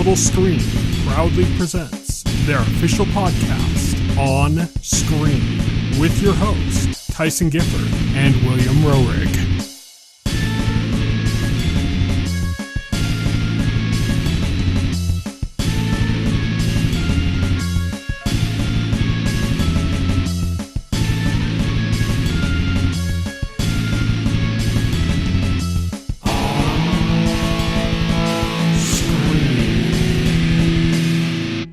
Total Screen proudly presents their official podcast, On Screen, with your hosts, Tyson Gifford and William Rohrig.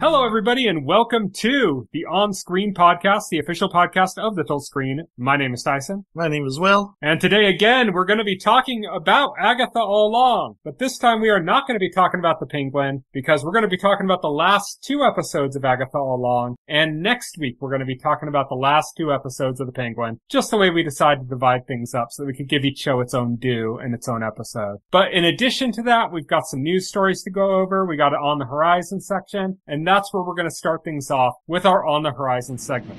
Hello, everybody, and welcome to the On-Screen podcast, the official podcast of the Total Screen. My name is Tyson. My name is Will. And today, again, we're going to be talking about Agatha All Along. But this time, we are not going to be talking about the Penguin, because we're going to be talking about the last two episodes of Agatha All Along. And next week, we're going to be talking about the last two episodes of the Penguin, just the way we decided to divide things up so that we could give each show its own due and its own episode. But in addition to that, we've got some news stories to go over. We got an On the Horizon section, and that's where we're going to start things off with our On the Horizon segment.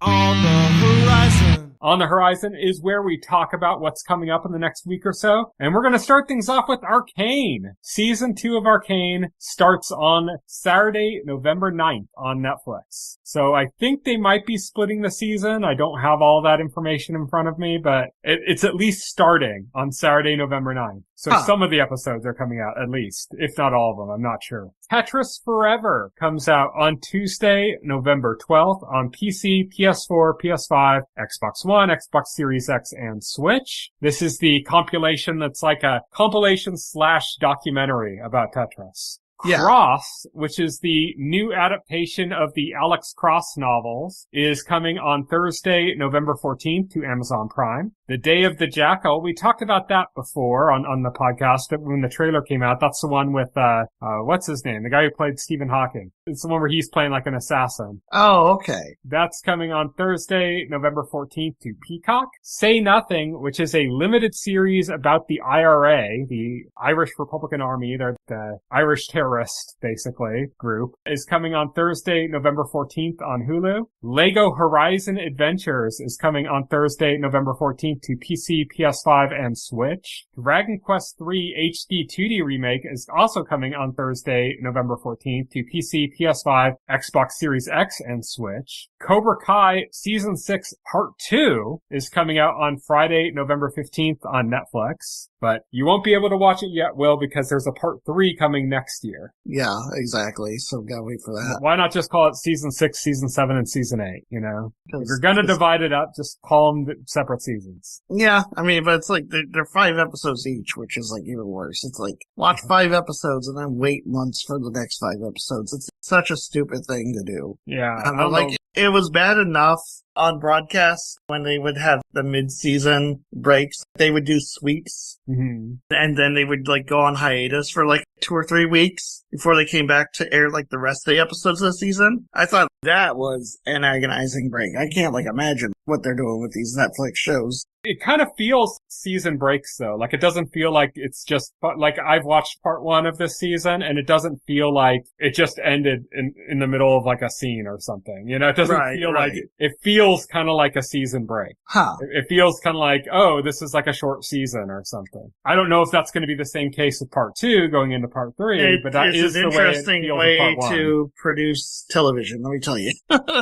On the horizon. On the Horizon is where we talk about what's coming up in the next week or so. And we're going to start things off with Arcane. Season 2 of Arcane starts on Saturday, November 9th on Netflix. So I think they might be splitting the season. I don't have all that information in front of me, but it's at least starting on Saturday, November 9th. So some of the episodes are coming out, at least, if not all of them. I'm not sure. Tetris Forever comes out on Tuesday, November 12th on PC, PS4, PS5, Xbox One, Xbox Series X, and Switch. This is the compilation that's like a compilation/documentary about Tetris. Yeah. Cross, which is the new adaptation of the Alex Cross novels, is coming on Thursday, November 14th to Amazon Prime. The Day of the Jackal, we talked about that before on the podcast when the trailer came out. That's the one with, what's his name? The guy who played Stephen Hawking. It's the one where he's playing like an assassin. Oh, okay. That's coming on Thursday, November 14th to Peacock. Say Nothing, which is a limited series about the IRA, the Irish Republican Army. They're the Irish terrorist, basically, group, is coming on Thursday, November 14th on Hulu. Lego Horizon Adventures is coming on Thursday, November 14th to PC, PS5, and Switch. Dragon Quest III HD 2D Remake is also coming on Thursday, November 14th to PC, PS5, Xbox Series X, and Switch. Cobra Kai Season 6 Part 2 is coming out on Friday, November 15th on Netflix. But you won't be able to watch it yet, Will, because there's a Part 3 coming next year. Yeah, exactly. So gotta wait for that. Why not just call it Season 6, Season 7, and Season 8, you know? If you're gonna divide it up, just call them separate seasons. Yeah, I mean, but it's like, they're 5 episodes each, which is like even worse. It's like, watch 5 episodes and then wait months for the next 5 episodes. It's such a stupid thing to do. Yeah. I don't know. It was bad enough on broadcast when they would have the mid-season breaks. They would do sweeps. Mm-hmm. And then they would like go on hiatus for like 2 or 3 weeks before they came back to air like the rest of the episodes of the season. I thought that was an agonizing break. I can't like imagine what they're doing with these Netflix shows. It kind of feels season breaks, though. Like, it doesn't feel like it's just, like, I've watched part 1 of this season, and it doesn't feel like it just ended in the middle of, like, a scene or something. You know, it doesn't feel like, it feels kind of like a season break. It feels kind of like, oh, this is like a short season or something. I don't know if that's going to be the same case with part 2 going into part 3, but that is the way it feels with part 1. It's an interesting way to produce television, let me tell you.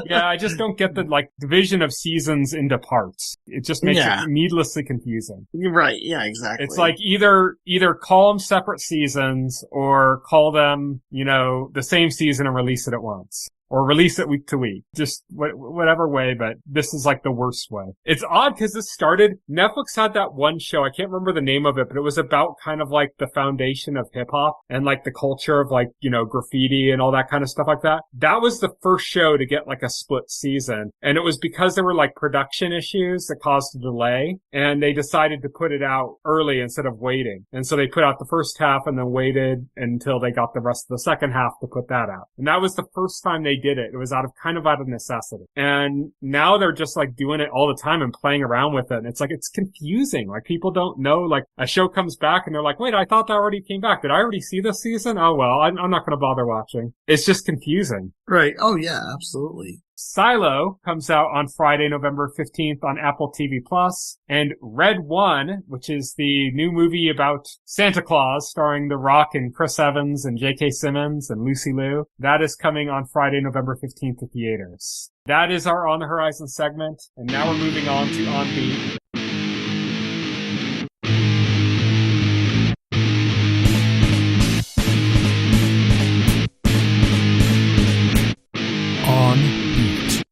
Yeah, I just don't get the, like, division of seasons into parts. It just makes it needlessly confusing. Right, yeah, exactly. It's like either call them separate seasons or call them, you know, the same season and release it at once. Or release it week to week. Just whatever way, but this is like the worst way. It's odd because this started, Netflix had that one show, I can't remember the name of it, but it was about kind of like the foundation of hip hop and like the culture of like, you know, graffiti and all that kind of stuff like that. That was the first show to get like a split season. And it was because there were like production issues that caused a delay, and they decided to put it out early instead of waiting. And so they put out the first half and then waited until they got the rest of the second half to put that out. And that was the first time they did it. It was out of necessity. And now they're just like doing it all the time and playing around with it. And it's like, it's confusing. Like, people don't know, like, a show comes back and they're like, wait, I thought that already came back. Did I already see this season? Oh, well, I'm not going to bother watching. It's just confusing. Right. Oh, yeah, absolutely. Silo comes out on Friday, November 15th on Apple TV+. And Red One, which is the new movie about Santa Claus starring The Rock and Chris Evans and J.K. Simmons and Lucy Liu, that is coming on Friday, November 15th to theaters. That is our On the Horizon segment. And now we're moving on to On Beat. On Beat.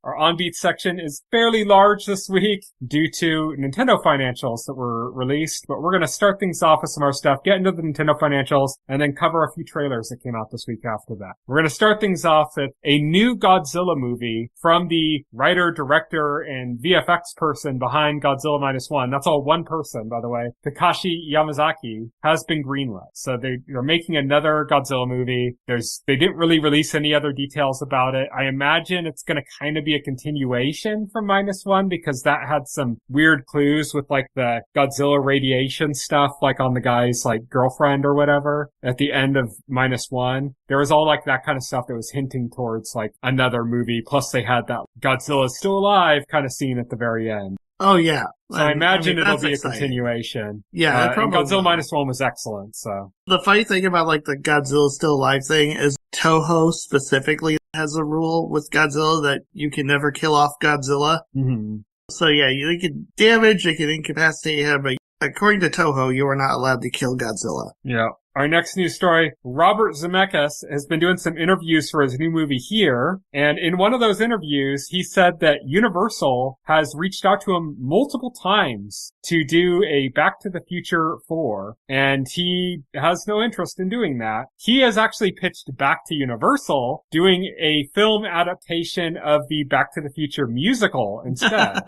Our On Beat section is fairly large this week due to Nintendo financials that were released, but we're going to start things off with some more stuff, get into the Nintendo financials, and then cover a few trailers that came out this week after that. We're going to start things off with a new Godzilla movie from the writer, director, and VFX person behind Godzilla Minus One. That's all one person, by the way. Takashi Yamazaki has been greenlit. So they're making another Godzilla movie. They didn't really release any other details about it. I imagine it's going to kind of be a continuation from Minus One because that had some weird clues with like the Godzilla radiation stuff, like on the guy's like girlfriend or whatever at the end of Minus One. There was all like that kind of stuff that was hinting towards like another movie. Plus they had that Godzilla's still alive kind of scene at the very end. Oh, yeah. So I imagine it'll be exciting. A continuation. Yeah, and Godzilla Minus One was excellent, so. The funny thing about, like, the Godzilla Still Alive thing is Toho specifically has a rule with Godzilla that you can never kill off Godzilla. Mm-hmm. So, yeah, they can damage, they can incapacitate him, but according to Toho, you are not allowed to kill Godzilla. Yeah. Our next news story, Robert Zemeckis has been doing some interviews for his new movie Here, and in one of those interviews, he said that Universal has reached out to him multiple times to do a Back to the Future 4, and he has no interest in doing that. He has actually pitched back to Universal doing a film adaptation of the Back to the Future musical instead.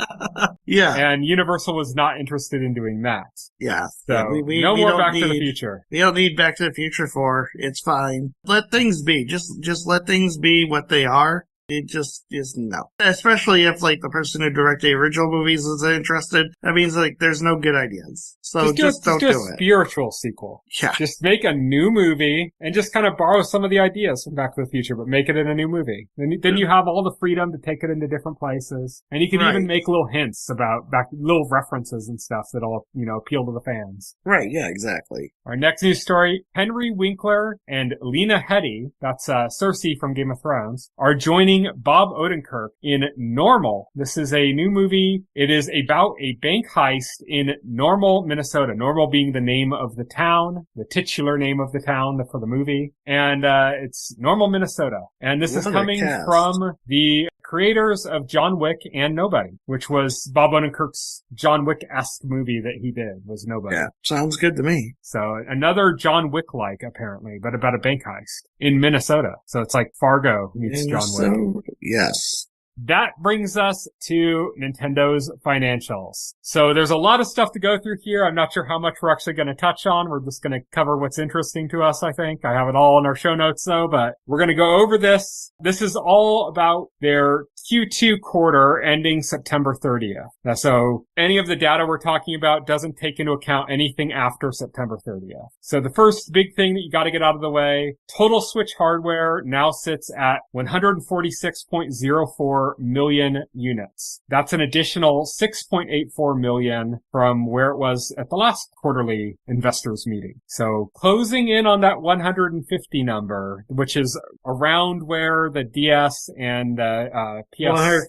Yeah. And Universal was not interested in doing that. Yeah. So, no more Back to the Future. We don't need Back to the Future 4. It's fine. Let things be. Just let things be what they are. It just is no. Especially if, like, the person who directed the original movies is interested. That means, like, there's no good ideas. So just don't do it. A spiritual sequel. Yeah. Just make a new movie and just kind of borrow some of the ideas from Back to the Future, but make it in a new movie. Then you have all the freedom to take it into different places. And you can even make little hints about little references and stuff that'll, appeal to the fans. Right, yeah, exactly. Our next news story, Henry Winkler and Lena Headey, that's Cersei from Game of Thrones, are joining Bob Odenkirk in Normal. This is a new movie. It is about a bank heist in Normal, Minnesota. Normal being the name of the town, the titular name of the town for the movie. And it's Normal, Minnesota. And this is coming from the creators of John Wick and Nobody, which was Bob Odenkirk's John Wick-esque movie that he did, was Nobody. Yeah, sounds good to me. So another John Wick-like, apparently, but about a bank heist in Minnesota. So it's like Fargo meets John Wick. Yes. That brings us to Nintendo's financials. So there's a lot of stuff to go through here. I'm not sure how much we're actually going to touch on. We're just going to cover what's interesting to us, I think. I have it all in our show notes, though, but we're going to go over this. This is all about their Q2 quarter ending September 30th. Now, so any of the data we're talking about doesn't take into account anything after September 30th. So the first big thing that you got to get out of the way, total Switch hardware now sits at 146.04 million units. That's an additional 6.84 million from where it was at the last quarterly investors meeting. So closing in on that 150 number, which is around where the DS and PS2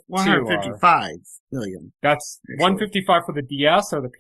155 million. That's actually 155 for the DS or the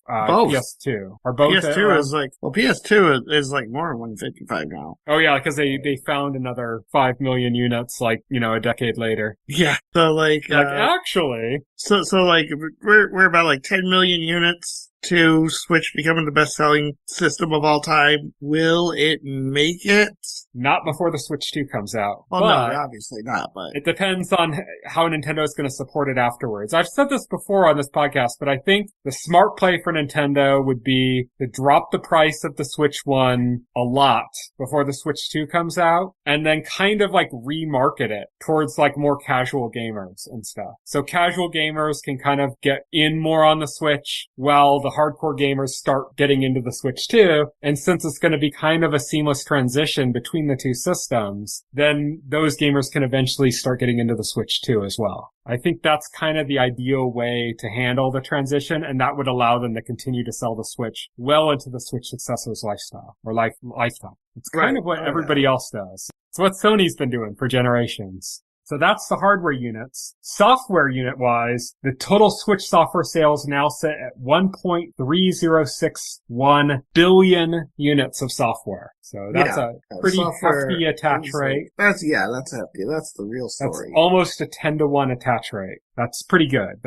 both. PS2? Or both? PS2 is like, PS2 is like more than 155 now. Oh yeah, because they found another 5 million units like, a decade later. Yeah. So like actually. So like we're about like 10 million units to Switch becoming the best-selling system of all time. Will it make it? Not before the Switch 2 comes out. Well, no, obviously not, but it depends on how Nintendo is going to support it afterwards. I've said this before on this podcast, but I think the smart play for Nintendo would be to drop the price of the Switch 1 a lot before the Switch 2 comes out, and then kind of like remarket it towards like more casual gamers and stuff. So casual gamers can kind of get in more on the Switch while the hardcore gamers start getting into the Switch too. And since it's going to be kind of a seamless transition between the two systems, then those gamers can eventually start getting into the Switch too as well. I think that's kind of the ideal way to handle the transition, and that would allow them to continue to sell the Switch well into the Switch successor's lifestyle, or lifetime. It's kind of what everybody else does. It's what Sony's been doing for generations. So that's the hardware units. Software unit-wise, the total Switch software sales now sit at 1.3061 billion units of software. So that's a pretty hefty attach rate. That's hefty. That's the real story. That's almost a 10-to-1 attach rate. That's pretty good.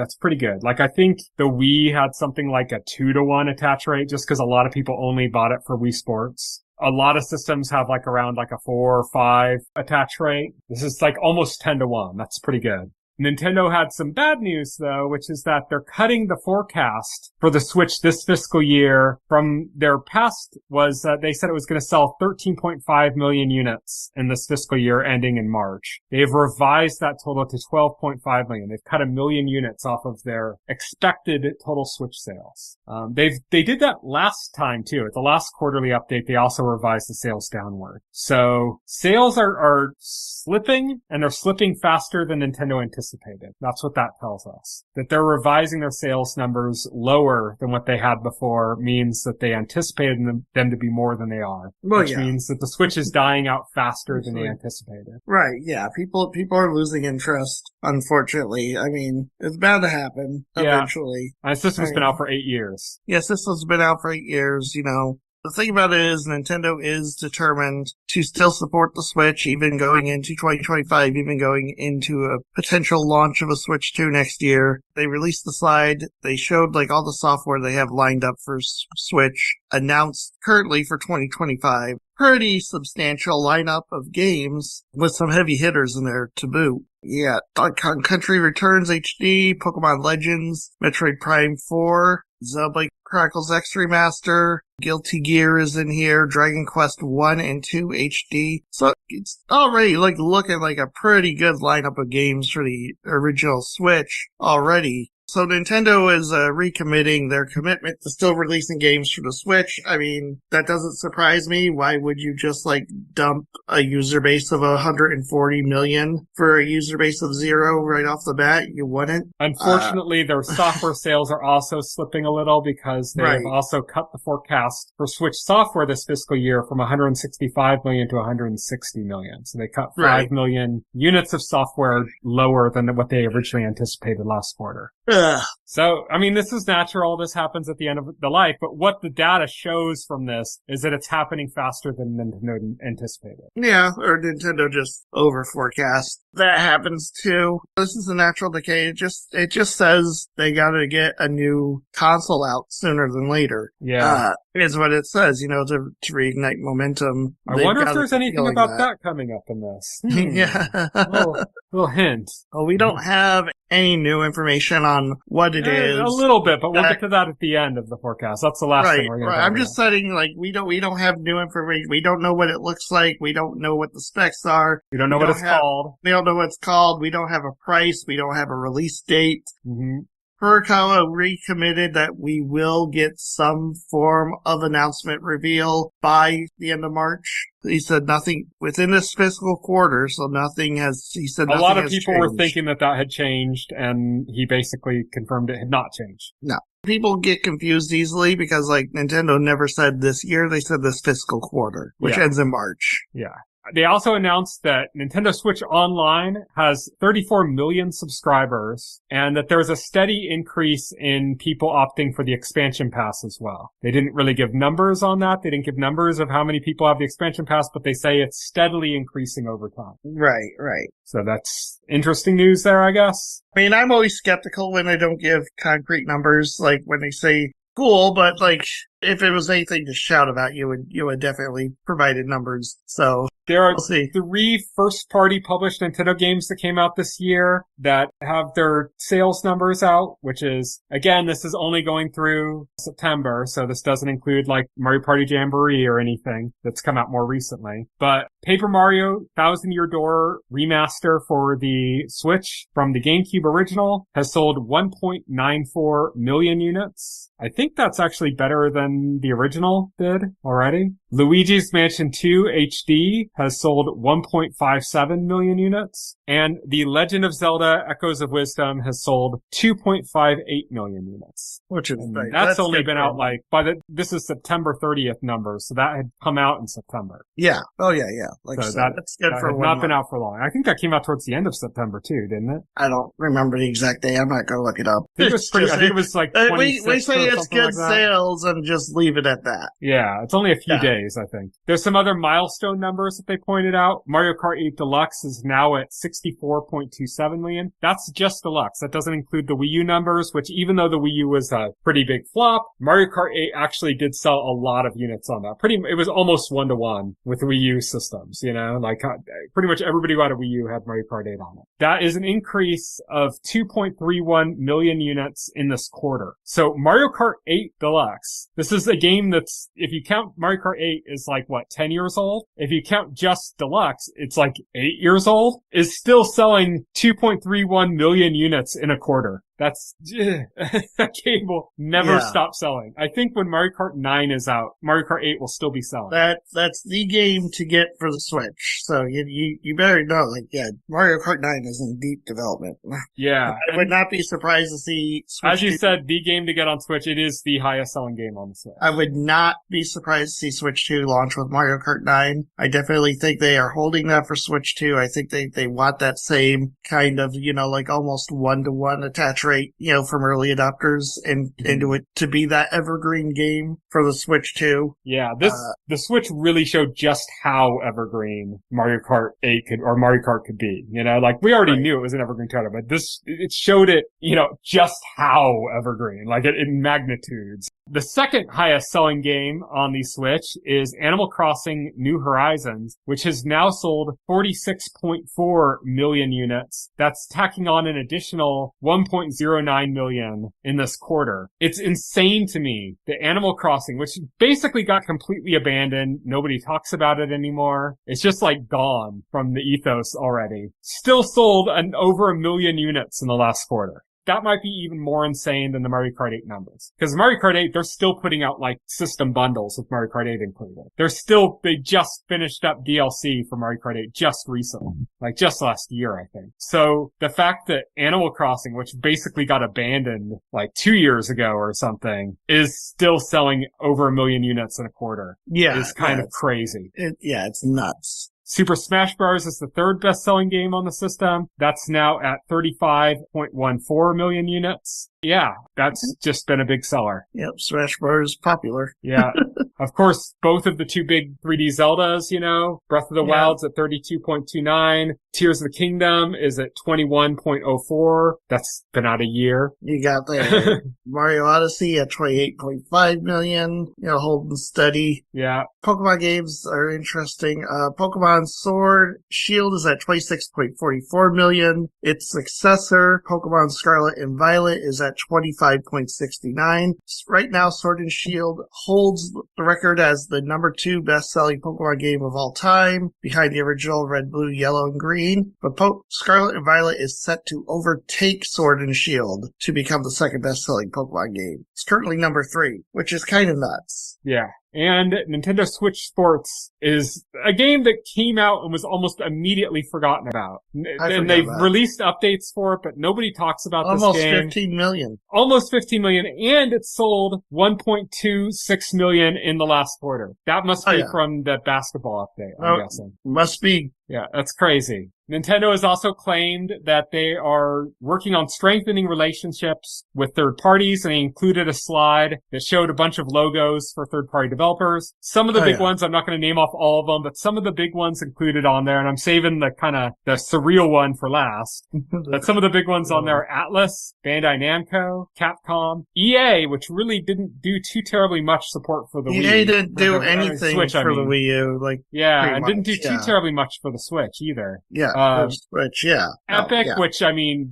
Like, I think the Wii had something like a 2-to-1 attach rate just because a lot of people only bought it for Wii Sports. A lot of systems have like around like a 4 or 5 attach rate. This is like almost 10-to-1. That's pretty good. Nintendo had some bad news though, which is that they're cutting the forecast for the Switch this fiscal year from their past was they said it was going to sell 13.5 million units in this fiscal year ending in March. They've revised that total to 12.5 million. They've cut 1 million units off of their expected total Switch sales. They did that last time too. At the last quarterly update, they also revised the sales downward. So sales are slipping, and they're slipping faster than Nintendo anticipated. That's what that tells us. That they're revising their sales numbers lower than what they had before means that they anticipated them to be more than they are. Which means that the Switch is dying out faster than they anticipated. Right, yeah. People are losing interest, unfortunately. I mean, it's bound to happen eventually. And the system's been out for 8 years. Yeah, system's been out for 8 years, you know. The thing about it is Nintendo is determined to still support the Switch, even going into 2025, even going into a potential launch of a Switch 2 next year. They released the slide. They showed like all the software they have lined up for Switch, announced currently for 2025. Pretty substantial lineup of games with some heavy hitters in there to boot. Yeah, Country Returns HD, Pokemon Legends, Metroid Prime 4, Zelda Chronicles X Remaster, Guilty Gear is in here, Dragon Quest 1 and 2 HD. So it's already like looking like a pretty good lineup of games for the original Switch already. So Nintendo is recommitting their commitment to still releasing games for the Switch. I mean, that doesn't surprise me. Why would you just like dump a user base of 140 million for a user base of 0 right off the bat? You wouldn't. Unfortunately, their software sales are also slipping a little because they have also cut the forecast for Switch software this fiscal year from 165 million to 160 million. So they cut 5 million units of software lower than what they originally anticipated last quarter. So, I mean, this is natural. This happens at the end of the life. But what the data shows from this is that it's happening faster than Nintendo anticipated. Yeah, or Nintendo just over forecast. That happens too. This is a natural decay. It just says they gotta get a new console out sooner than later. Yeah. Is what it says, you know, to reignite momentum. I wonder if there's anything about that coming up in this. Yeah. Little hint. Well, we don't have any new information on what it is. A little bit, but we'll get to that at the end of the forecast. That's the last thing we're going to talk about. I'm just saying, like, we don't have new information. We don't know what it looks like. We don't know what the specs are. We don't know what it's called. We don't know what it's called. We don't have a price. We don't have a release date. Mm-hmm. Furukawa recommitted that we will get some form of announcement reveal by the end of March. He said nothing within this fiscal quarter, so nothing has, he said nothing has changed. A lot of people were thinking that had changed, and he basically confirmed it had not changed. No. People get confused easily because, like, Nintendo never said this year, they said this fiscal quarter, which ends in March. Yeah. They also announced that Nintendo Switch Online has 34 million subscribers and that there's a steady increase in people opting for the expansion pass as well. They didn't really give numbers on that. They didn't give numbers of how many people have the expansion pass, but they say it's steadily increasing over time. Right, right. So that's interesting news there, I guess. I mean, I'm always skeptical when they don't give concrete numbers, like when they say cool, but like if it was anything to shout about, you would definitely provided numbers. So there are we'll see. 3 first-party published Nintendo games that came out this year that have their sales numbers out, which is, again, this is only going through September, so this doesn't include like Mario Party Jamboree or anything that's come out more recently. But Paper Mario Thousand Year Door Remaster for the Switch from the GameCube original has sold 1.94 million units. I think that's actually better than the original did already. Luigi's Mansion 2 HD has sold 1.57 million units. And The Legend of Zelda Echoes of Wisdom has sold 2.58 million units. Which is that's only been out like this is September 30th numbers, so that had come out in September. Yeah. Oh yeah. Like so that's good for had not been out for long. I think that came out towards the end of September too, didn't it? I don't remember the exact day. I'm not gonna look it up. I think it was like 26th we say it's good like sales and just leave it at that. Yeah, it's only a few days, I think. There's some other milestone numbers that they pointed out. Mario Kart 8 Deluxe is now at 64.27 million. That's just Deluxe. That doesn't include the Wii U numbers, which even though the Wii U was a pretty big flop, Mario Kart 8 actually did sell a lot of units on that. It was almost 1-to-1 with Wii U systems, you know, like pretty much everybody who had a Wii U had Mario Kart 8 on it. That is an increase of 2.31 million units in this quarter. So Mario Kart 8 Deluxe, this is a game that's, if you count Mario Kart 8 is like, 10 years old? If you count just Deluxe, it's like 8 years old, is still selling 2.31 million units in a quarter. That game will never stop selling. I think when Mario Kart 9 is out, Mario Kart 8 will still be selling. That's the game to get for the Switch. So you better know, Mario Kart 9 is in deep development. Yeah. I would not be surprised to see Switch as you said, the game to get on Switch, it is the highest selling game on the Switch. I would not be surprised to see Switch 2 launch with Mario Kart 9. I definitely think they are holding that for Switch 2. I think they want that same kind of, almost 1-to-1 attach rate, from early adopters and into it to be that evergreen game for the Switch 2. Yeah, the Switch really showed just how evergreen Mario Kart 8 Mario Kart could be. We already knew it was an evergreen title, but it showed it, just how evergreen, in magnitudes. The second highest selling game on the Switch is Animal Crossing New Horizons, which has now sold 46.4 million units. That's tacking on an additional 1.09 million in this quarter. It's insane to me that Animal Crossing, which basically got completely abandoned, nobody talks about it anymore. It's just gone from the ethos already. Still sold over 1 million units in the last quarter. That might be even more insane than the Mario Kart 8 numbers. Because Mario Kart 8, they're still putting out system bundles with Mario Kart 8 included. They just finished up DLC for Mario Kart 8 just recently. Just last year, I think. So the fact that Animal Crossing, which basically got abandoned 2 years ago or something, is still selling over 1 million units in a quarter. Yeah. Is kind of crazy. It's nuts. Super Smash Bros. Is the third best-selling game on the system. That's now at 35.14 million units. Yeah, that's just been a big seller. Yep, Smash Bros. Is popular. Yeah. Of course, both of the two big 3D Zeldas, Breath of the Wild's at 32.29. Tears of the Kingdom is at 21.04. That's been out a year. You got the Mario Odyssey at 28.5 million, holding steady. Yeah. Pokemon games are interesting. Pokemon Sword Shield is at 26.44 million. Its successor, Pokemon Scarlet and Violet, is at 25.69. Right now, Sword and Shield holds the record as the number 2 best-selling Pokemon game of all time, behind the original Red, Blue, Yellow, and Green. But Scarlet and Violet is set to overtake Sword and Shield to become the second best-selling Pokemon game. It's currently number 3, which is kind of nuts. Yeah. And Nintendo Switch Sports is a game that came out and was almost immediately forgotten about. And they've released updates for it, but nobody talks about this game. Almost 15 million. Almost 15 million. And it sold 1.26 million in the last quarter. That must be from the basketball update, I'm guessing. Must be Yeah, that's crazy. Nintendo has also claimed that they are working on strengthening relationships with third parties, and they included a slide that showed a bunch of logos for third-party developers. Some of the big ones, I'm not going to name off all of them, but some of the big ones included on there, and I'm saving the the surreal one for last. But some of the big ones on there are Atlas, Bandai Namco, Capcom, EA, which really didn't do too terribly much support for the Wii. EA didn't do anything Switch, for the Wii U, and didn't do too terribly much for the Switch either. Yeah. Switch, Epic, which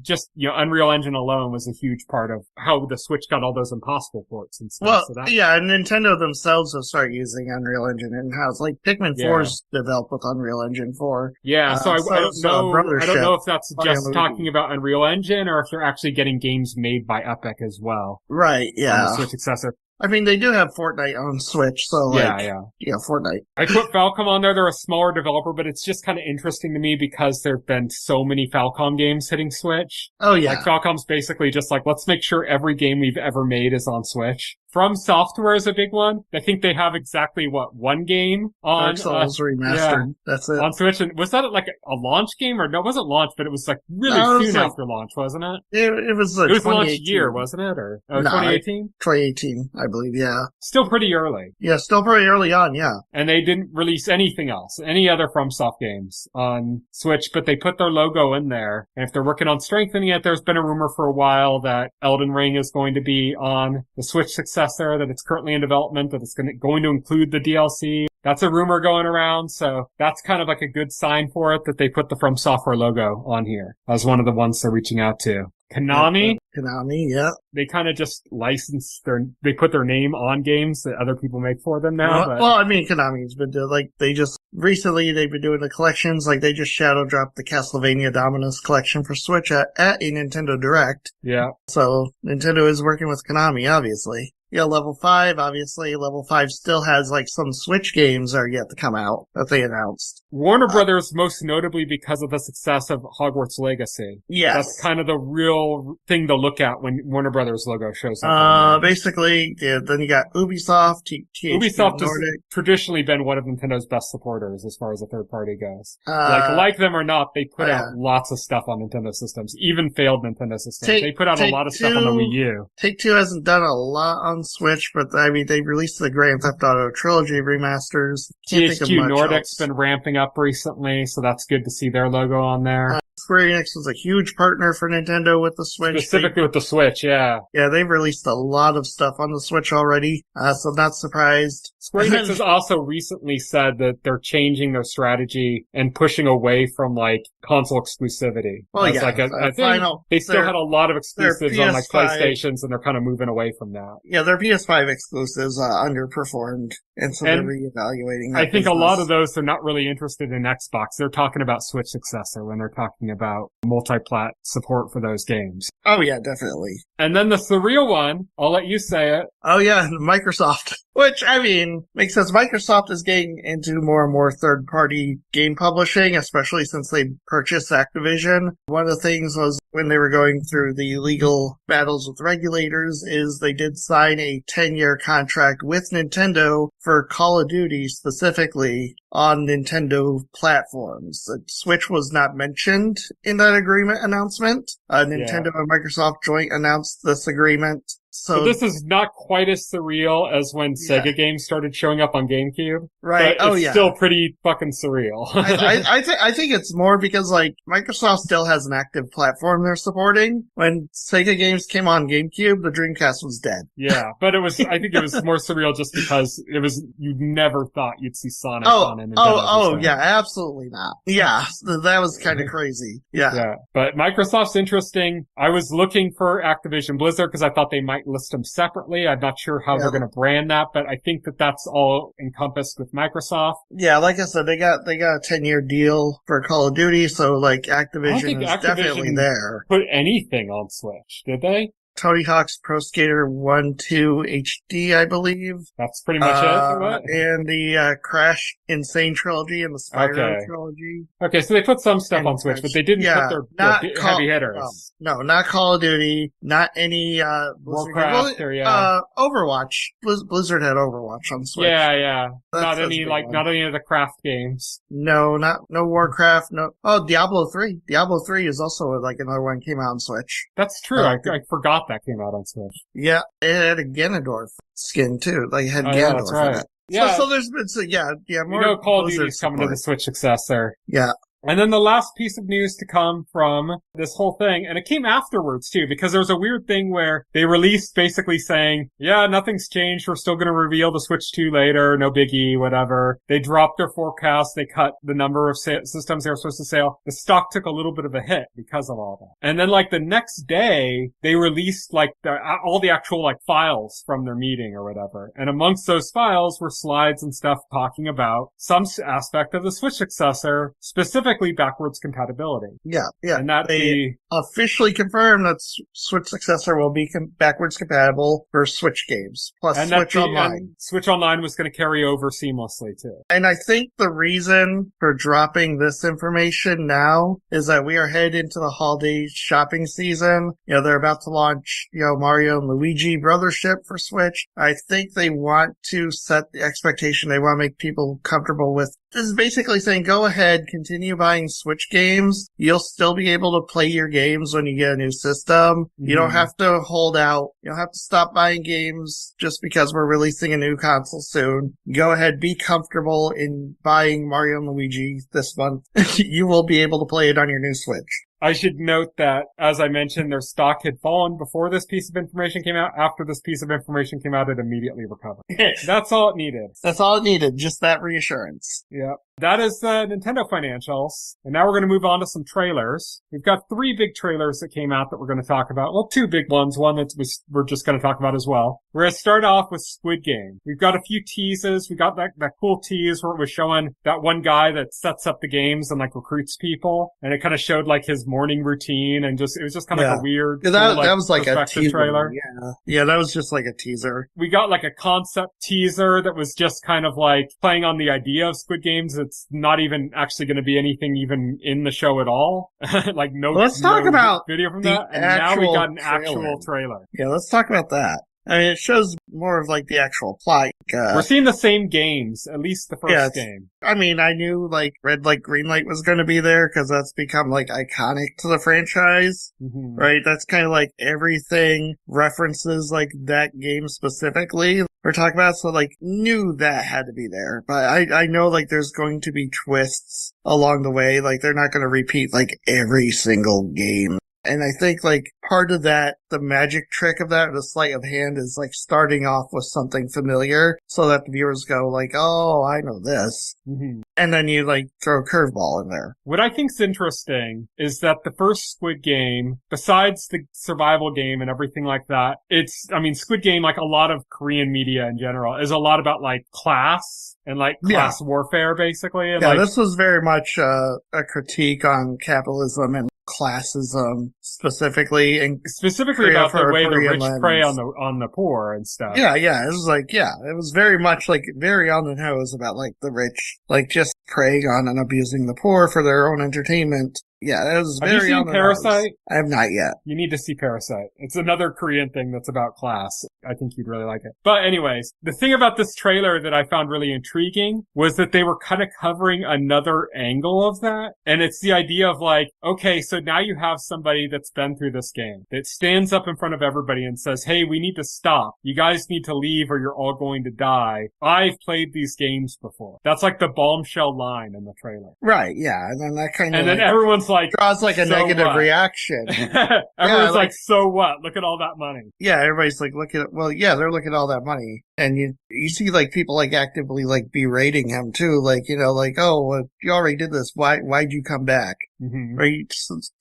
just Unreal Engine alone was a huge part of how the Switch got all those Impossible ports and stuff. Well, and Nintendo themselves have started using Unreal Engine in-house. Like Pikmin 4 is developed with Unreal Engine 4. Yeah, so I don't know if that's just talking about Unreal Engine or if they're actually getting games made by Epic as well. Right, yeah. On the Switch successor. I mean, they do have Fortnite on Switch, so Fortnite. I put Falcom on there. They're a smaller developer, but it's just kind of interesting to me because there've been so many Falcom games hitting Switch. Oh yeah. Like Falcom's basically just like, let's make sure every game we've ever made is on Switch. From Software is a big one. I think they have exactly one game on Dark Souls Remastered. That's it. On Switch. And was that like a launch game? Or no, it wasn't launch, but it was like really soon after launch, wasn't it? It was the launch year, wasn't it? Or 2018? 2018, I believe, yeah. Still pretty early. Yeah, still pretty early on, yeah. And they didn't release anything else, any other FromSoft games on Switch, but they put their logo in there. And if they're working on strengthening it, there's been a rumor for a while that Elden Ring is going to be on the Switch successor, that it's currently in development, that it's going to include the DLC. That's a rumor going around, so that's kind of like a good sign for it that they put the From Software logo on here as one of the ones they're reaching out to. Konami, yeah. They kind of just they put their name on games that other people make for them now. Well, I mean, Konami's been doing, recently they've been doing the collections, they just shadow dropped the Castlevania Dominus collection for Switch at a Nintendo Direct. Yeah. So, Nintendo is working with Konami, obviously. Yeah, Level 5, obviously. Level 5 still has, some Switch games are yet to come out that they announced. Warner Brothers, most notably because of the success of Hogwarts Legacy. Yes. That's kind of the real thing to look at when Warner Brothers logo shows up. Basically, then you got Ubisoft, Ubisoft has traditionally been one of Nintendo's best supporters as far as a third party goes. Like them or not, they put out lots of stuff on Nintendo systems, even failed Nintendo systems. They put out a lot of stuff on the Wii U. Take-Two hasn't done a lot on Switch, but they released the Grand Theft Auto Trilogy remasters. THQ Nordic's been ramping up recently, so that's good to see their logo on there. Square Enix was a huge partner for Nintendo with the Switch. Specifically with the Switch, yeah. Yeah, they've released a lot of stuff on the Switch already, so I'm not surprised. Square Enix has also recently said that they're changing their strategy and pushing away from, console exclusivity. Well, yeah. I think they still had a lot of exclusives on, PlayStations, and they're kind of moving away from that. Yeah, their PS5 exclusives underperformed, and so they're reevaluating that I think a lot of those, they're not really interested in Xbox. They're talking about Switch successor when they're talking about multi-plat support for those games. Oh yeah, definitely. And then the surreal one, I'll let you say it. Oh yeah, Microsoft. Which, makes sense. Microsoft is getting into more and more third-party game publishing, especially since they purchased Activision. One of the things was when they were going through the legal battles with regulators is they did sign a 10-year contract with Nintendo for Call of Duty specifically on Nintendo platforms. The Switch was not mentioned in that agreement announcement. Nintendo and Microsoft joint announced this agreement. So this is not quite as surreal as when Sega games started showing up on GameCube. Right. But it's still pretty fucking surreal. I think it's more because Microsoft still has an active platform they're supporting. When Sega games came on GameCube, the Dreamcast was dead. Yeah, but I think it was more surreal just because you never thought you'd see Sonic on a Nintendo. Yeah, absolutely not. Yeah, that was kind of crazy. Yeah. Yeah, but Microsoft's interesting. I was looking for Activision Blizzard because I thought they might list them separately. I'm not sure how they're going to brand that, but I think that's all encompassed with Microsoft. Yeah, like I said, they got a 10-year deal for Call of Duty, so Activision is definitely there. Put anything on Switch, did they? Tony Hawk's Pro Skater 1, 2 HD, I believe. That's pretty much it. What? And the Crash Insane Trilogy and the Spyro Trilogy. Okay, so they put some stuff on Switch, but they didn't put their heavy hitters. No, not Call of Duty, not any Warcraft or Overwatch. Blizzard had Overwatch on Switch. Yeah. Not any of the craft games. No, no Warcraft. No. Oh, Diablo 3. Diablo 3 is also like another one came out on Switch. That's true. I forgot that came out on Switch. Yeah, it had a Ganondorf skin too. Like it had Ganondorf yeah, that's right. in it. Yeah. So there's been more. Call of Duty's coming to the Switch successor. Yeah. And then the last piece of news to come from this whole thing, and it came afterwards too, because there was a weird thing where they released basically saying, yeah, nothing's changed, we're still going to reveal the Switch 2 later, no biggie, whatever. They dropped their forecast, they cut the number of systems they were supposed to sell. The stock took a little bit of a hit because of all that. And then like the next day, they released like all the actual like files from their meeting or whatever. And amongst those files were slides and stuff talking about some aspect of the Switch successor, specifically backwards compatibility. Yeah. And that they officially confirmed that Switch successor will be backwards compatible for Switch games, plus Switch Online. And Switch Online was going to carry over seamlessly too. And I think the reason for dropping this information now is that we are headed into the holiday shopping season. You know, they're about to launch, Mario and Luigi Brothership for Switch. I think they want to set the expectation. They want to make people comfortable with. This is basically saying, go ahead, continue buying Switch games. You'll still be able to play your games when you get a new system. Mm-hmm. You don't have to hold out. You don't have to stop buying games just because we're releasing a new console soon. Go ahead, be comfortable in buying Mario and Luigi this month. You will be able to play it on your new Switch. I should note that, as I mentioned, their stock had fallen before this piece of information came out. After this piece of information came out, it immediately recovered. That's all it needed. That's all it needed, just that reassurance. Yep. That is the Nintendo financials. And now we're going to move on to some trailers. We've got 3 big trailers that came out that we're going to talk about. Well, 2 big ones. One that we're just going to talk about as well. We're going to start off with Squid Game. We've got a few teases. We got that cool tease where it was showing that one guy that sets up the games and like recruits people. And it kind of showed like his morning routine and it was just kind of like a weird, that was like a teaser trailer. Yeah, that was just like a teaser. We got like a concept teaser that was just kind of like playing on the idea of Squid Games. It's not even actually going to be anything even in the show at all. Like let's talk about video from that. And now we got an actual trailer. Yeah, let's talk about that. I mean, it shows more of like the actual plot. We're seeing the same games, at least the first game. I mean, I knew like Red Light, Green Light was going to be there because that's become like iconic to the franchise, right? That's kind of like everything references like that game specifically. We're talking about, so like knew that had to be there, but I know like there's going to be twists along the way. Like they're not going to repeat like every single game. And I think, like, part of that, the magic trick of that, the sleight of hand, is, like, starting off with something familiar so that the viewers go, like, oh, I know this. Mm-hmm. And then you, like, throw a curveball in there. What I think's interesting is that the first Squid Game, besides the survival game and everything like that, Squid Game, like a lot of Korean media in general, is a lot about, like, class and, like, class warfare, basically. And, this was very much a critique on capitalism and classism specifically about the way the rich prey on the poor and stuff. Yeah, it was like, it was very much like very on the nose about like the rich, like just preying on and abusing the poor for their own entertainment. Yeah, it was very on the nose. Parasite? I have not yet. You need to see Parasite. It's another Korean thing that's about class. I think you'd really like it. But anyways, the thing about this trailer that I found really intriguing was that they were kind of covering another angle of that. And it's the idea of like, okay, so now you have somebody that's been through this game that stands up in front of everybody and says, hey, we need to stop. You guys need to leave or you're all going to die. I've played these games before. That's like the bombshell line in the trailer. Right, yeah. And then that kind of then everyone's like, draws like a negative reaction. Everyone's like, so what? Look at all that money. Yeah, everybody's like, look at it. Well, yeah, they're looking at all that money. And you see like people like actively like berating him too, like, like, oh, well, you already did this. Why'd you come back? Mm-hmm. Right?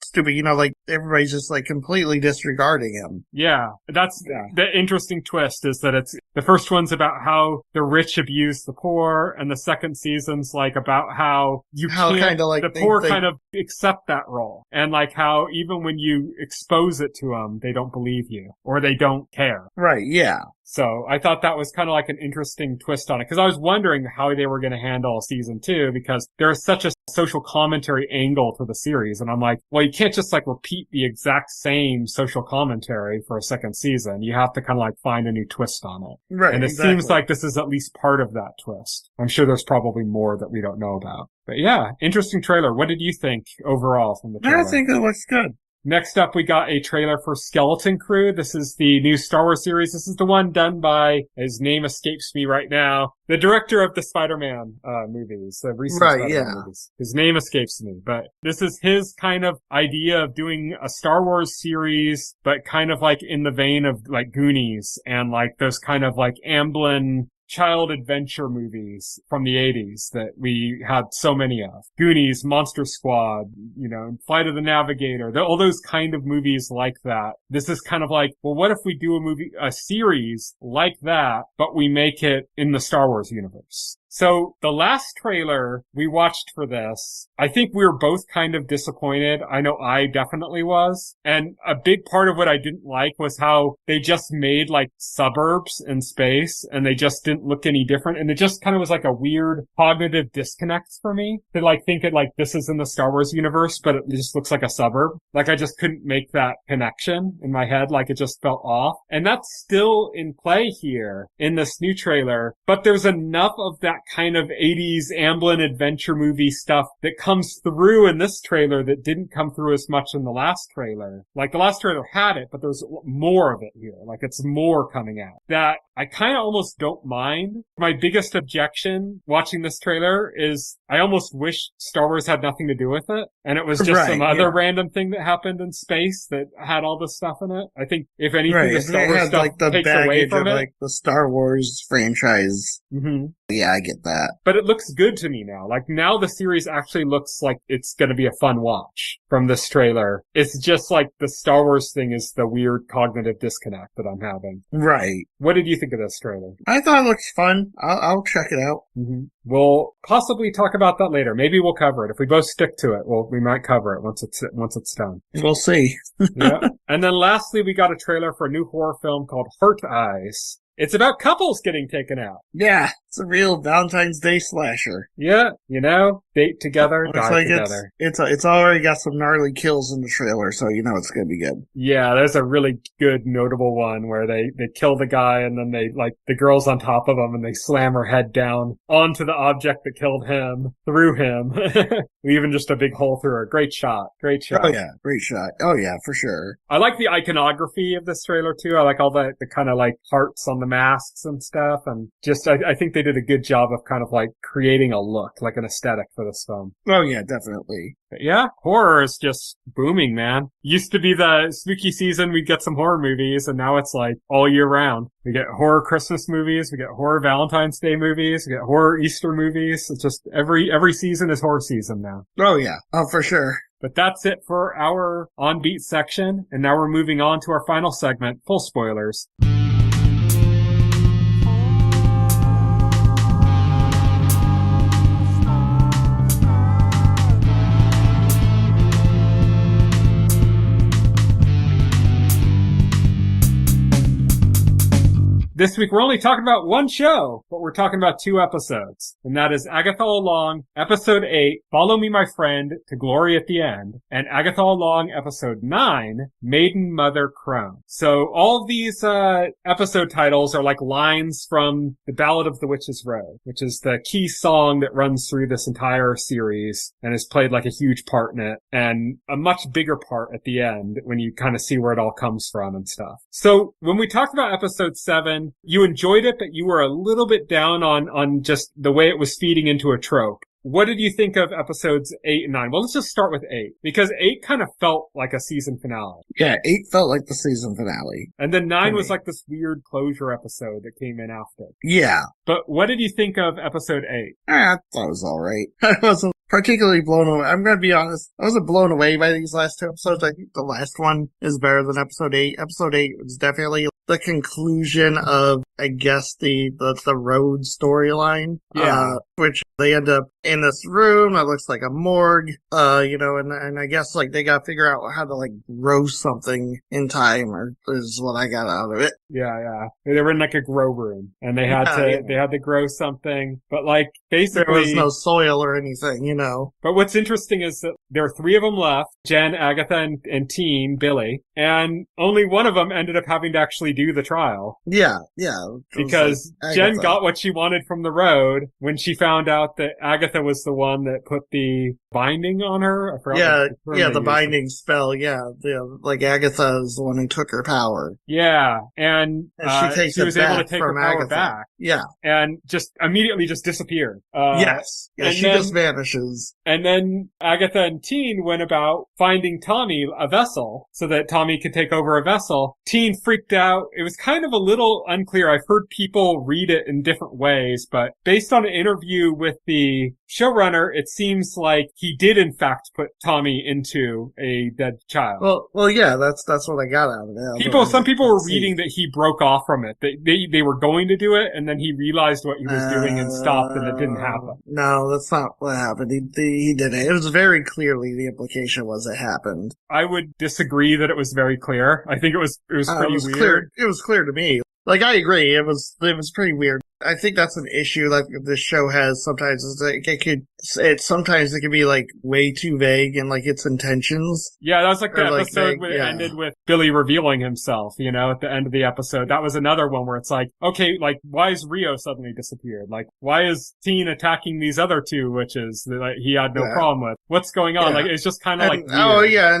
Stupid, like everybody's just like completely disregarding him. Yeah. That's the interesting twist is that it's the first one's about how the rich abuse the poor, and the second season's like about how kind of like the poor kind of accept that role. And like how even when you expose it to them, they don't believe you or they don't care. Right. Yeah. So I thought that was kind of like an interesting twist on it, because I was wondering how they were going to handle season 2, because there's such a social commentary angle to the series. And I'm like, well, you can't just like repeat the exact same social commentary for a second season. You have to kind of like find a new twist on it. Right. And it seems like this is at least part of that twist. I'm sure there's probably more that we don't know about. But yeah, interesting trailer. What did you think overall from the trailer? I think it looks good. Next up, we got a trailer for Skeleton Crew. This is the new Star Wars series. This is the one done by, his name escapes me right now, the director of the Spider-Man movies, the recent Spider-Man movies. His name escapes me, but this is his kind of idea of doing a Star Wars series, but kind of like in the vein of like Goonies and like those kind of like Amblin child adventure movies from the 80s that we had so many of. Goonies, Monster Squad, Flight of the Navigator, all those kind of movies like that. This is kind of like, well, what if we do a series like that, but we make it in the Star Wars universe? So the last trailer we watched for this, I think we were both kind of disappointed. I know I definitely was. And a big part of what I didn't like was how they just made like suburbs in space and they just didn't look any different. And it just kind of was like a weird cognitive disconnect for me to like think it like this is in the Star Wars universe, but it just looks like a suburb. Like I just couldn't make that connection in my head. Like it just felt off. And that's still in play here in this new trailer, but there's enough of that kind of 80s Amblin adventure movie stuff that comes through in this trailer that didn't come through as much in the last trailer. Like the last trailer had it, but there's more of it here. Like it's more coming out that I kind of almost don't mind. My biggest objection watching this trailer is I almost wish Star Wars had nothing to do with it. And it was just some other random thing that happened in space that had all this stuff in it. I think if anything, the Star Wars stuff like takes away from it. Like the Star Wars franchise. Mm-hmm. Yeah, I get that. But it looks good to me now. Like now the series actually looks like it's going to be a fun watch from this trailer. It's just like the Star Wars thing is the weird cognitive disconnect that I'm having. Right. What did you think of this trailer? I thought it looks fun. I'll check it out. Mm-hmm. We'll possibly talk about that later. Maybe we'll cover it. If we both stick to it, we might cover it once it's done. We'll see. Yeah. And then lastly, we got a trailer for a new horror film called Heart Eyes. It's about couples getting taken out. Yeah, it's a real Valentine's Day slasher. Yeah, date together, die together. It's already got some gnarly kills in the trailer, so it's gonna be good. Yeah, there's a really good notable one where they kill the guy and then they, like, the girl's on top of him and they slam her head down onto the object that killed him, through him, leaving just a big hole through her. Great shot. Oh yeah, great shot. Oh yeah, for sure. I like the iconography of this trailer too. I like all the kind of like hearts on the masks and stuff, and just I think they did a good job of kind of like creating a look, like an aesthetic for this film. Oh yeah, definitely. But yeah, horror is just booming, man. Used to be the spooky season, we'd get some horror movies, and now it's like all year round. We get horror Christmas movies, we get horror Valentine's Day movies, we get horror Easter movies. It's just every season is horror season now. Oh yeah, oh for sure. But that's it for our On Beat section, and now we're moving on to our final segment, full spoilers. This week, we're only talking about one show, but we're talking about 2 episodes. And that is Agatha All Along, Episode 8, Follow Me, My Friend, to Glory at the End, and Agatha All Along, Episode 9, Maiden Mother Crone. So all of these episode titles are like lines from The Ballad of the Witch's Road, which is the key song that runs through this entire series and has played like a huge part in it, and a much bigger part at the end when you kind of see where it all comes from and stuff. So when we talked about Episode 7, you enjoyed it, but you were a little bit down on just the way it was feeding into a trope what did you think of episodes 8 and 9? Well, let's just start with 8, because 8 kind of felt like a season finale. Yeah, 8 felt like the season finale. And then 9 was like this weird closure episode that came in after. Yeah. But what did you think of episode 8? I thought it was alright. I wasn't particularly blown away. I'm going to be honest. I wasn't blown away by these last 2 episodes. I think the last one is better than episode 8. Episode 8 was definitely the conclusion of, I guess, the road storyline. Yeah. Which they end up in this room that looks like a morgue, and I guess, like, they gotta figure out how to, like, grow something in time, or is what I got out of it. Yeah. They were in, like, a grow room, and they had to grow something, but, like, basically... There was no soil or anything, But what's interesting is that there are 3 of them left, Jen, Agatha, and Teen, Billy, and only one of them ended up having to actually do the trial. Yeah. Because like Jen got what she wanted from the road when she found out that Agatha was the one that put the binding on her. The binding spell. Yeah, like Agatha is the one who took her power. Yeah, and she was able to take her power Agatha back. Yeah, and just immediately just disappeared. Yes, she just vanishes. And then Agatha and Teen went about finding Tommy a vessel so that Tommy could take over a vessel. Teen freaked out. It was kind of a little unclear. I've heard people read it in different ways, but based on an interview with the showrunner, it seems like he did in fact put Tommy into a dead child. Well, yeah, that's what I got out of it. Some people were reading that he broke off from it. They were going to do it, and then he realized what he was doing and stopped, and it didn't happen. No, that's not what happened. He did it. It was very clearly the implication was it happened. I would disagree that it was very clear. I think it was pretty weird. It was clear to me. Like, I agree. It was pretty weird. I think that's an issue that this show has sometimes. Is like sometimes it can be like way too vague in like its intentions. Yeah, that was like the episode where it ended with Billy revealing himself, at the end of the episode. That was another one where it's like, okay, like, why is Rio suddenly disappeared? Like, why is Teen attacking these other 2 witches that he had no problem with? What's going on? Yeah. Like, it's just kind of like weird. Oh, yeah,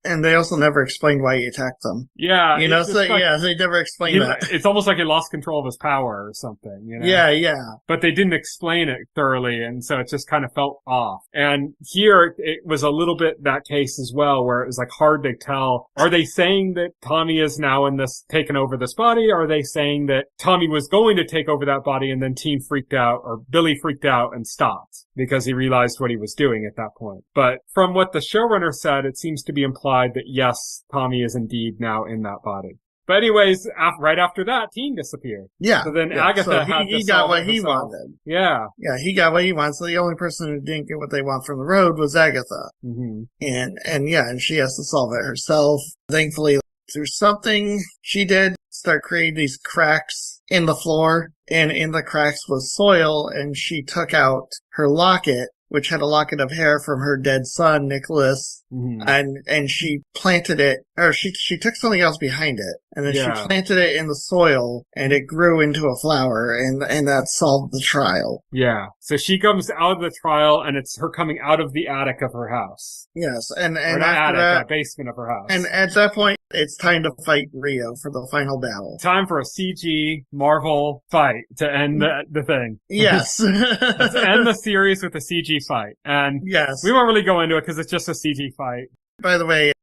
and they also never explained why he attacked them. Yeah. They never explained that. It's almost like he lost control of his power or something. Yeah. But they didn't explain it thoroughly, and so it just kind of felt off. And here, it was a little bit that case as well, where it was like hard to tell. Are they saying that Tommy is now taken over this body? Or are they saying that Tommy was going to take over that body and then Teen freaked out, or Billy freaked out and stopped because he realized what he was doing at that point? But from what the showrunner said, it seems to be implied that yes, Tommy is indeed now in that body. But anyways, right after that, Teen disappeared. Yeah. So then Agatha he got what he wanted. Yeah. Yeah, he got what he wanted. So the only person who didn't get what they want from the road was Agatha. Mm-hmm. And she has to solve it herself. Thankfully, through something she did, start creating these cracks in the floor. And in the cracks was soil, and she took out her locket, which had a locket of hair from her dead son, Nicholas, and she planted it, or she took something else behind it, and then she planted it in the soil, and it grew into a flower, and that solved the trial. Yeah. So she comes out of the trial, and it's her coming out of the attic of her house. Yes, and or not after attic, the basement of her house. And at that point, it's time to fight Rio for the final battle. Time for a CG Marvel fight to end the thing. Yes. Let's end the series with a CG fight. And yes, we won't really go into it because it's just a CG fight. By the way,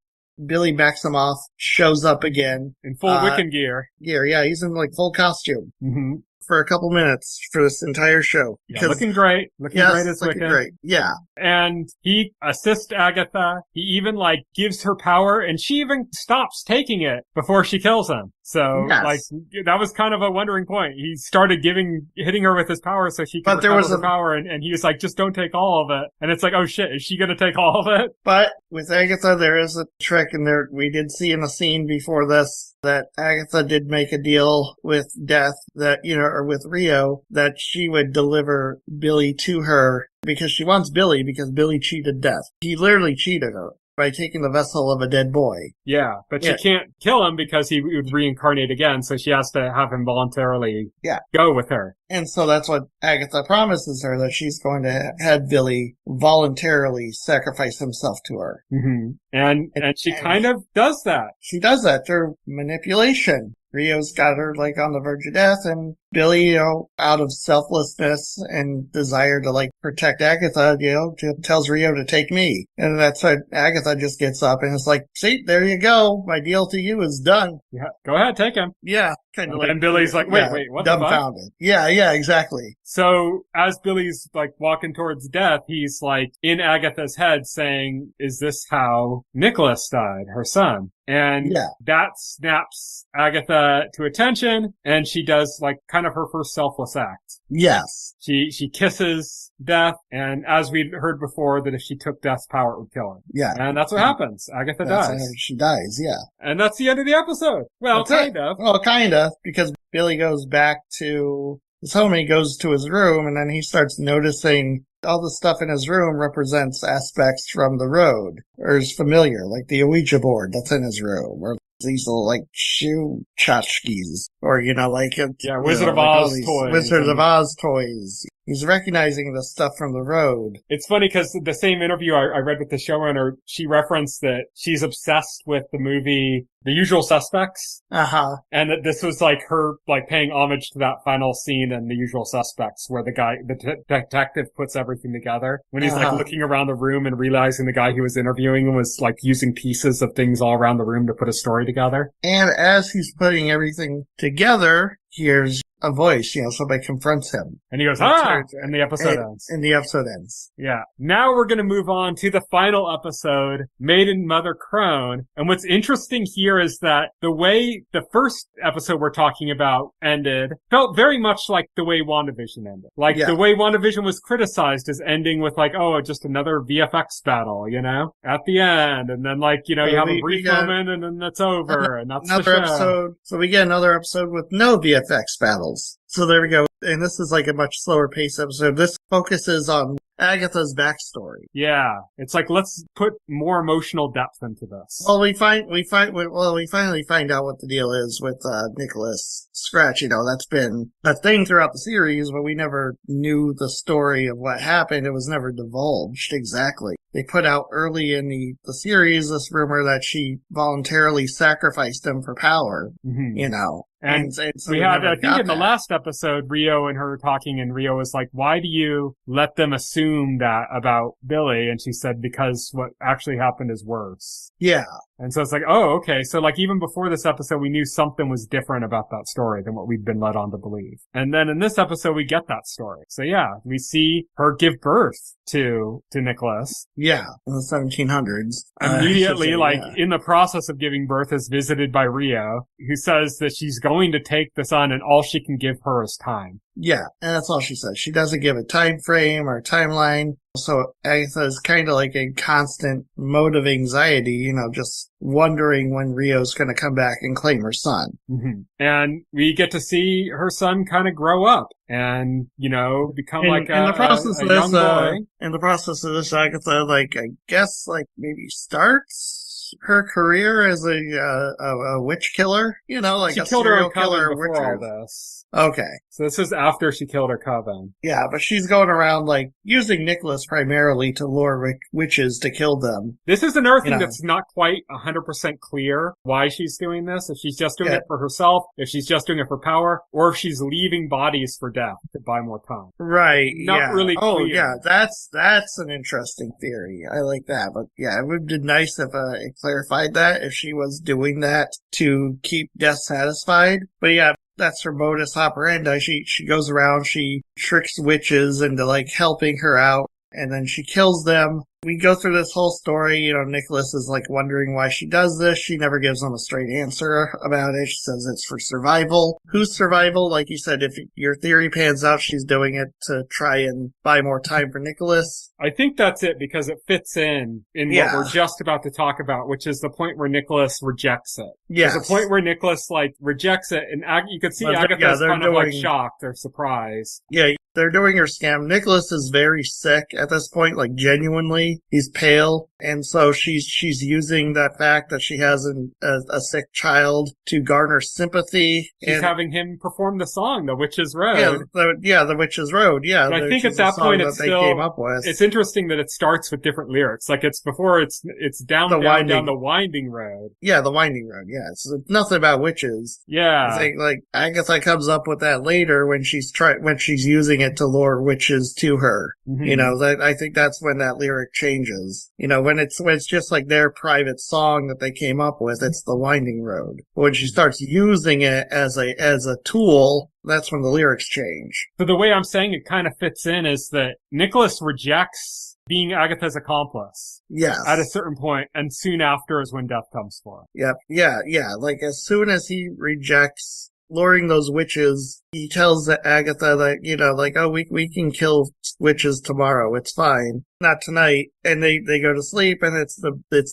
Billy Maximoff shows up again. In full Wiccan gear. Yeah, he's in like full costume. Mm-hmm. For a couple minutes for this entire show. Yeah, looking great. Looking great as Wiccan. Great. Yeah. And he assists Agatha. He even gives her power, and she even stops taking it before she kills him. So, that was kind of a wondering point. He started hitting her with his power so she could recover her power, and he was like, just don't take all of it. And it's like, oh shit, is she gonna take all of it? But with Agatha, there is a trick, and we did see in a scene before this that Agatha did make a deal with Death or with Rio, that she would deliver Billy to her because she wants Billy, because Billy cheated Death. He literally cheated her by taking the vessel of a dead boy. Yeah, but she can't kill him because he would reincarnate again, so she has to have him voluntarily go with her. And so that's what Agatha promises her, that she's going to have Billy voluntarily sacrifice himself to her. Mm-hmm. And she kind of does that. She does that through manipulation. Rio's got her, like, on the verge of death, and Billy, out of selflessness and desire to, like, protect Agatha, just tells Rio to take me. And that's when Agatha just gets up and it's like, see, there you go. My deal to you is done. Yeah, go ahead, take him. Yeah, kind of like. And Billy's like, wait, what the fuck? Dumbfounded. Yeah, exactly. So as Billy's like walking towards death, he's like in Agatha's head saying, is this how Nicholas died, her son? And that snaps Agatha to attention, and she does like kind of her first selfless act. Yes. She kisses Death, and as we heard before, that if she took Death's power, it would kill her. Yeah. And that's what happens. Agatha dies. She dies, yeah. And that's the end of the episode. Well, kind of. Well, kind of, because Billy goes back to his home and he goes to his room, and then he starts noticing all the stuff in his room represents aspects from the road, or is familiar, like the Ouija board that's in his room, or these little, like, shoe tchotchkes, or, like... Wizard of Oz toys. Wizard of Oz toys. He's recognizing the stuff from the road. It's funny because the same interview I read with the showrunner, she referenced that she's obsessed with the movie The Usual Suspects. Uh-huh. And that this was like her like paying homage to that final scene in The Usual Suspects where the detective puts everything together. When he's like looking around the room and realizing the guy he was interviewing was like using pieces of things all around the room to put a story together. And as he's putting everything together, here's a voice, somebody confronts him. And he goes, and the episode ends. And the episode ends. Yeah. Now we're going to move on to the final episode, Maiden Mother Crone. And what's interesting here is that the way the first episode we're talking about ended felt very much like the way WandaVision ended. Like the way WandaVision was criticized as ending with like, just another VFX battle, at the end. And then like, you have a brief moment and then that's over. And that's another episode. So we get another episode with no VFX battles. So there we go. And this is like a much slower pace episode. This focuses on Agatha's backstory. Yeah. It's like, let's put more emotional depth into this. Well, we finally find out what the deal is with, Nicholas Scratch. That's been a thing throughout the series, but we never knew the story of what happened. It was never divulged exactly. They put out early in the series this rumor that she voluntarily sacrificed him for power, And so we had, I think in the last episode, Rio and her talking, and Rio was like, why do you let them assume that about Billy? And she said, because what actually happened is worse. Yeah. And so it's like, oh, okay. So like even before this episode, we knew something was different about that story than what we'd been led on to believe. And then in this episode, we get that story. So yeah, we see her give birth to Nicholas. Yeah, in the 1700s. Immediately, in the process of giving birth, is visited by Rio, who says that she's going to take the son and all she can give her is time. Yeah, and that's all she says. She doesn't give a time frame or timeline. So Agatha is kind of like a constant mode of anxiety, just wondering when Rio's going to come back and claim her son. Mm-hmm. And we get to see her son kind of grow up and, become a young boy. In the process of this, Agatha, I guess, maybe starts her career as a witch killer, she a killed serial her killer before witch. all this. Okay. So this is after she killed her coven. Yeah, but she's going around, using Nicholas primarily to lure witches to kill them. This is another thing that's not quite 100% clear why she's doing this. If she's just doing it for herself, if she's just doing it for power, or if she's leaving bodies for death to buy more time. Right, Not really clear. Oh, yeah, that's an interesting theory. I like that. But yeah, it would be nice if it clarified that, if she was doing that to keep death satisfied. But yeah, that's her modus operandi. She goes around, she tricks witches into helping her out, and then she kills them. We go through this whole story, Nicholas is wondering why she does this. She never gives him a straight answer about it. She says it's for survival. Whose survival? Like you said, if your theory pans out, she's doing it to try and buy more time for Nicholas. I think that's it because it fits in what we're just about to talk about, which is the point where Nicholas rejects it. Yes. There's a point where Nicholas rejects it, and you could see Agatha's kind of shocked or surprised. Yeah, they're doing her scam. Nicholas is very sick at this point, genuinely. Billy. He's pale. And so she's using that fact that she has a sick child to garner sympathy. She's having him perform the song, The Witch's Road. The Witch's Road. Yeah. But I think at that point they came up with. It's interesting that it starts with different lyrics. Like it's before it's down the winding road. Yeah, the winding road. Yeah. It's nothing about witches. Yeah. I think like Agatha comes up with that later when she's using it to lure witches to her. Mm-hmm. You know, I think that's when that lyric changes. You know, when it's just like their private song that they came up with, it's the winding road. When she starts using it as a tool, that's when the lyrics change. So the way I'm saying it kind of fits in is that Nicholas rejects being Agatha's accomplice. Yes. At a certain point, and soon after is when death comes for him. Yep. Yeah. Like as soon as he rejects luring those witches, he tells Agatha that, you know, like, oh, we can kill witches tomorrow. It's fine. Not tonight. And they go to sleep, and it's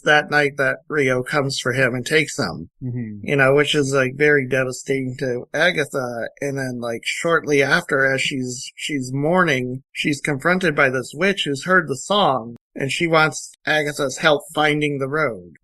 that night that Rio comes for him and takes him. Mm-hmm. You know, which is like very devastating to Agatha. And then like shortly after, as she's mourning, she's confronted by this witch who's heard the song. And she wants Agatha's help finding the road.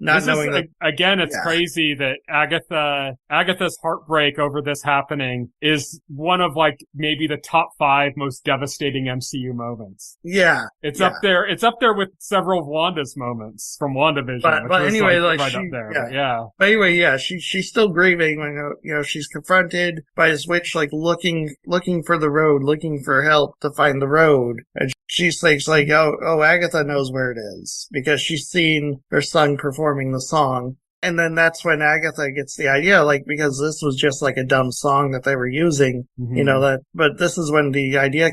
Again, it's crazy that Agatha's heartbreak over this happening is one of like maybe the top 5 most devastating MCU moments. Yeah. It's up there. It's up there with several of Wanda's moments from WandaVision. But anyway, like right she, up there. Yeah. But anyway, yeah, she's still grieving when, you know, she's confronted by this witch, like looking for the road, looking for help to find the road. And she thinks like, oh, Agatha knows where it is because she's seen her son performing the song. And then that's when Agatha gets the idea, like, because this was just like a dumb song that they were using, you know, but this is when the idea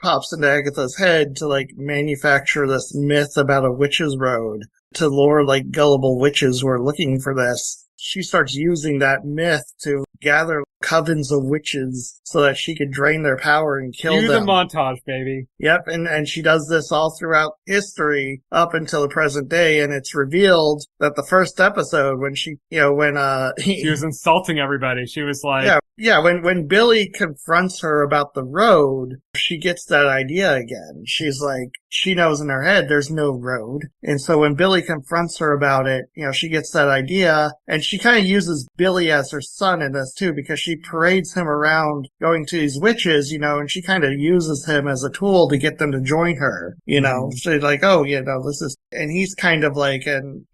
pops into Agatha's head to like manufacture this myth about a witch's road to lure like gullible witches who are looking for this. She starts using that myth to gather covens of witches so that she could drain their power and kill them. Use a montage, baby. Yep, and she does this all throughout history up until the present day, and it's revealed that the first episode when she was insulting everybody. She was like, when Billy confronts her about the road, she gets that idea again. She's like, she knows in her head there's no road. And so when Billy confronts her about it, you know, she gets that idea, and she kind of uses Billy as her son in this too, because she parades him around going to these witches, you know, and she kind of uses him as a tool to get them to join her, you know. She's like, oh, you know, and he's kind of like an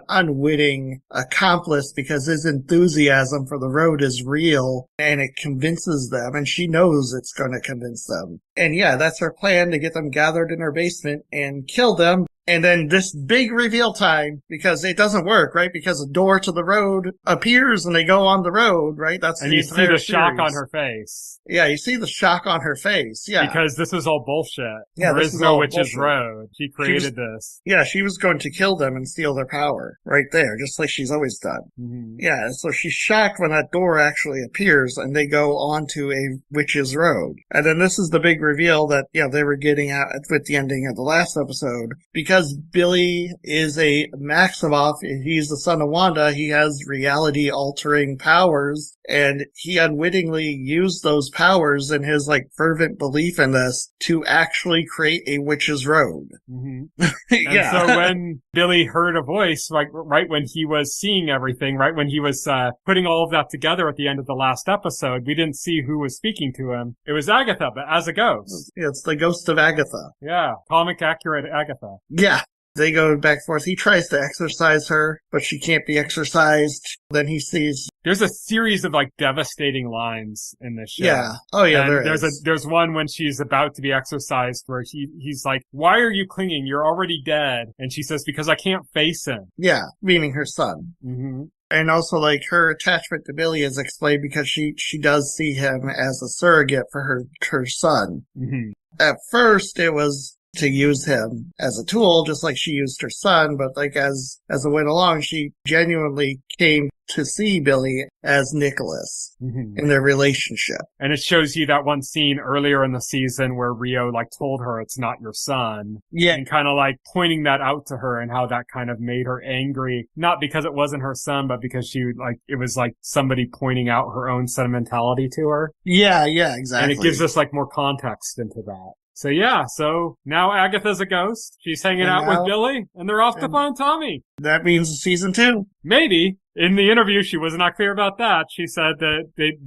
unwitting accomplice because his enthusiasm for the road is real and it convinces them, and she knows it's going to convince them. And yeah, that's her plan, to get them gathered in her basement and kill them. And then this big reveal time, because it doesn't work, right? Because a door to the road appears and they go on the road, right? And you see the shock on her face. Yeah, you see the shock on her face. Yeah. Because this is all bullshit. Yeah, there is no witch's road. She created this. Yeah, she was going to kill them and steal their power right there, just like she's always done. Mm-hmm. Yeah, so she's shocked when that door actually appears and they go onto a witch's road. And then this is the big reveal that, you know, they were getting at with the ending of the last episode. Because Billy is a Maximoff, he's the son of Wanda, he has reality-altering powers, and he unwittingly used those powers and his, like, fervent belief in this to actually create a witch's road. Mm-hmm. And so when Billy heard a voice, like, right when he was seeing everything, right when he was putting all of that together at the end of the last episode, we didn't see who was speaking to him. It was Agatha, but as a ghost. Yeah, it's the ghost of Agatha. Yeah, comic-accurate Agatha. Yeah. They go back and forth. He tries to exorcise her, but she can't be exorcised. Then he sees... There's a series of, like, devastating lines in this show. Yeah. Oh, yeah, and there's one when she's about to be exorcised where he's like, why are you clinging? You're already dead. And she says, because I can't face him. Yeah, meaning her son. Mm-hmm. And also, like, her attachment to Billy is explained because she does see him as a surrogate for her son. Mm-hmm. At first, it was to use him as a tool, just like she used her son, but like as it went along, she genuinely came to see Billy as Nicholas in their relationship. And it shows you that one scene earlier in the season where Rio like told her it's not your son. Yeah. And kind of like pointing that out to her and how that kind of made her angry. Not because it wasn't her son, but because it was like somebody pointing out her own sentimentality to her. Yeah, exactly. And it gives us like more context into that. So yeah, so now Agatha's a ghost. She's hanging out with Billy, and they're off to find Tommy. That means season 2. Maybe. In the interview, she was not clear about that. She said that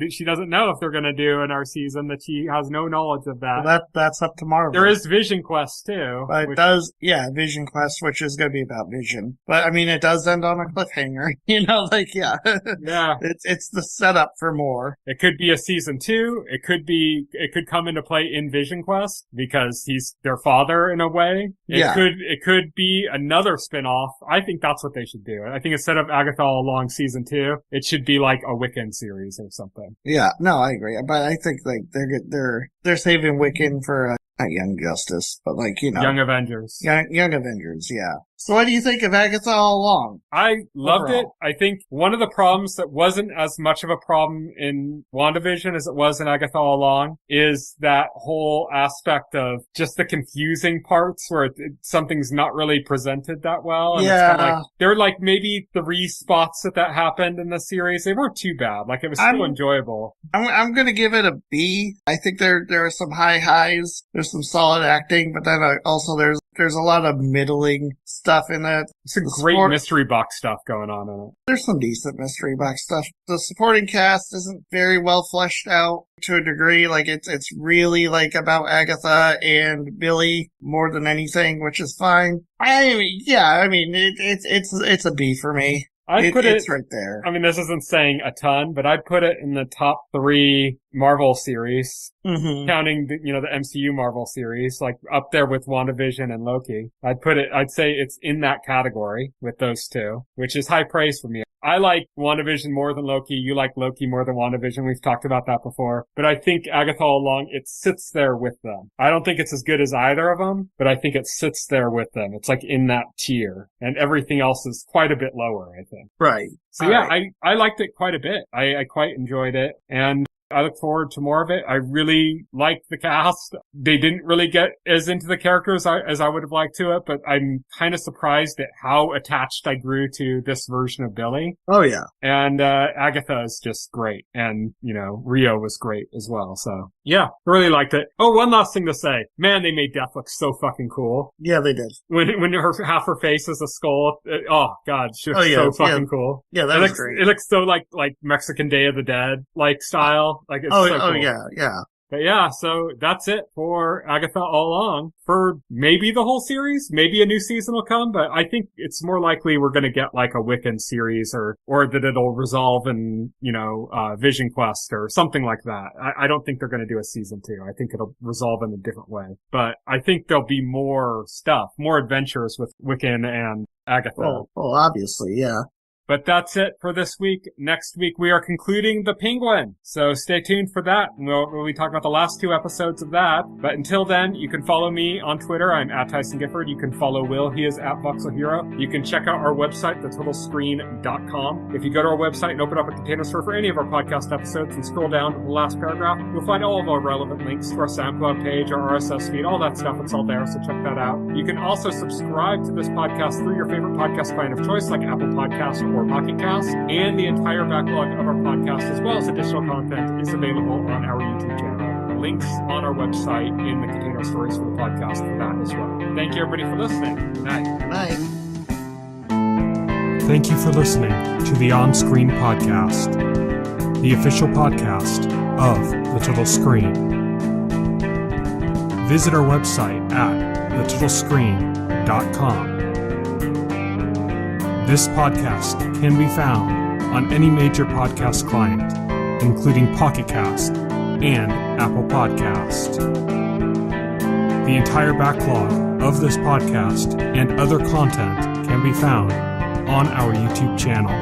she doesn't know if they're going to do another season, that she has no knowledge of that. Well, that's up to Marvel. There is Vision Quest, too. But it does, Vision Quest, which is going to be about Vision. But, I mean, it does end on a cliffhanger. Yeah. Yeah. It's the setup for more. It could be a season 2. It could come into play in Vision Quest, because he's their father in a way. It could be another spin-off. I think that's what they should do. I think instead of Agatha All Along season 2, it should be like a Wiccan series or something. Yeah, no, I agree. But I think like they're saving Wiccan for not Young Justice, but Young Avengers. Young Avengers, yeah. So what do you think of Agatha All Along? I loved it. I think one of the problems that wasn't as much of a problem in WandaVision as it was in Agatha All Along is that whole aspect of just the confusing parts where something's not really presented that well. And it's kind of there were maybe 3 spots that happened in the series. They weren't too bad. It was still enjoyable. I'm gonna give it a B. I think there are some high highs. There's some solid acting, but then also there's a lot of middling stuff in it. Some great mystery box stuff going on in it. There's some decent mystery box stuff. The supporting cast isn't very well fleshed out to a degree. It's really about Agatha and Billy more than anything, which is fine. It's a B for me. It's right there. I mean, this isn't saying a ton, but I'd put it in the top 3 Marvel series, counting the MCU Marvel series, up there with WandaVision and Loki. I'd say it's in that category with those 2, which is high praise for me. I like WandaVision more than Loki. You like Loki more than WandaVision. We've talked about that before. But I think Agatha All Along, it sits there with them. I don't think it's as good as either of them, but I think it sits there with them. It's in that tier. And everything else is quite a bit lower, I think. Right. So I liked it quite a bit. I quite enjoyed it. And I look forward to more of it. I really like the cast. They didn't really get as into the characters as I would have liked to it, but I'm kind of surprised at how attached I grew to this version of Billy. Oh, yeah. And Agatha is just great. And, Rio was great as well. So, yeah, really liked it. Oh, one last thing to say. Man, they made Death look so fucking cool. Yeah, they did. When half her face is a skull. Oh, God, she looks so fucking cool. Yeah, that was great. It looks so like Mexican Day of the Dead, style. It's so cool. Yeah. But yeah, so that's it for Agatha All Along for maybe the whole series. Maybe a new season will come, but I think it's more likely we're going to get a Wiccan series or that it'll resolve in, Vision Quest or something like that. I don't think they're going to do a season 2. I think it'll resolve in a different way, but I think there'll be more stuff, more adventures with Wiccan and Agatha. Well, obviously, yeah. But that's it for this week. Next week, we are concluding The Penguin. So stay tuned for that. We'll be talking about the last 2 episodes of that. But until then, you can follow me on Twitter. I'm at Tyson Gifford. You can follow Will. He is at Voxel Hero. You can check out our website, thetotalscreen.com. If you go to our website and open up a container store for any of our podcast episodes and scroll down to the last paragraph, you'll find all of our relevant links to our SoundCloud page, our RSS feed, all that stuff. It's all there, so check that out. You can also subscribe to this podcast through your favorite podcast client of choice, like Apple Podcasts or Pocket Cast, and the entire backlog of our podcast, as well as additional content, is available on our YouTube channel. Links on our website in the container stories for the podcast for that as well. Thank you, everybody, for listening. Good night. Good night. Thank you for listening to the OnScreen podcast, the official podcast of The Total Screen. Visit our website at thetotalscreen.com. This podcast can be found on any major podcast client, including Pocket Cast and Apple Podcast. The entire backlog of this podcast and other content can be found on our YouTube channel.